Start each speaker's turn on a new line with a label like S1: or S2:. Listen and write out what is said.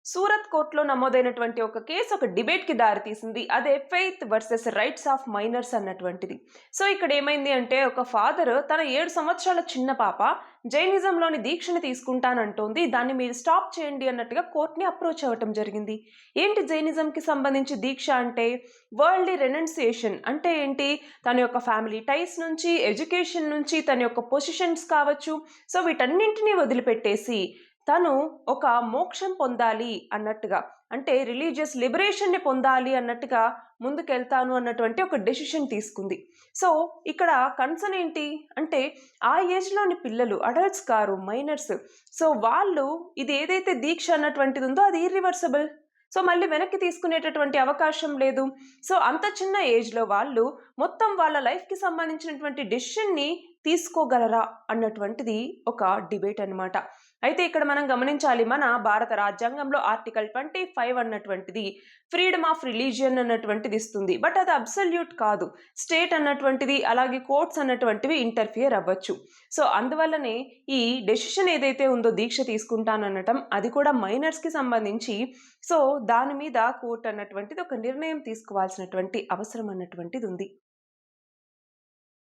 S1: సూరత్ కోర్టులో నమోదైనటువంటి ఒక కేసు ఒక డిబేట్‌కి దారితీసింది. అదే faith versus rights of minors అన్నటువంటిది. సో, ఇక్కడ ఏమైంది అంటే ఒక ఫాదర్ తన 7 సంవత్సరాల చిన్న పాప జైనిజంలోని దీక్షని తీసుకుంటానంటోంది. దాన్ని మీరు స్టాప్ చేయండి అన్నట్టుగా కోర్ట్‌ని అప్రోచ్ అవ్వటం జరిగింది. ఏంటి జైనిజంకి సంబంధించి దీక్ష అంటే వరల్డ్‌లీ రెనౌన్సియేషన్ అంటే ఏంటి? తన యొక్క ఫ్యామిలీ టైస్ నుంచి, ఎడ్యుకేషన్ నుంచి, తన యొక్క పొజిషన్స్ కావచ్చు. సో, వీటన్నింటిని వదిలిపెట్టేసి తను ఒక మోక్షం పొందాలి అన్నట్టుగా అంటే రిలీజియస్ లిబరేషన్‌ని పొందాలి అన్నట్టుగా ముందుకెళ్తాను అన్నటువంటి ఒక డెసిషన్ తీసుకుంది. సో, ఇక్కడ కన్సర్న్ ఏంటి అంటే ఆ ఏజ్‌లోని పిల్లలు అడల్ట్స్ కారు మైనర్స్. సో, వాళ్ళు ఇది ఏదైతే దీక్ష అన్నటువంటిది ఉందో అది ఇర్రివర్సిబుల్. సో, మళ్ళీ వెనక్కి తీసుకునేటటువంటి అవకాశం లేదు. సో, అంత చిన్న ఏజ్‌లో వాళ్ళు మొత్తం వాళ్ళ లైఫ్‌కి సంబంధించినటువంటి డెసిషన్‌ని తీసుకోగలరా అన్నటువంటిది ఒక డిబేట్ అన్నమాట. అయితే ఇక్కడ మనం గమనించాలి మన భారత రాజ్యాంగంలో ఆర్టికల్ 25 అన్నటువంటిది ఫ్రీడమ్ ఆఫ్ రిలీజియన్ అన్నటువంటిది ఇస్తుంది. బట్ అది అబ్సల్యూట్ కాదు. స్టేట్ అన్నటువంటిది అలాగే కోర్ట్స్ అన్నటువంటివి ఇంటర్ఫియర్ అవ్వచ్చు. సో, అందువల్లనే ఈ డెసిషన్ ఏదైతే ఉందో దీక్ష తీసుకుంటాననటం అది కూడా మైనర్స్‌కి సంబంధించి. సో, దాని మీద కోర్ట్ అన్నటువంటిది ఒక నిర్ణయం తీసుకోవాల్సినటువంటి అవసరం అన్నటువంటిది ఉంది.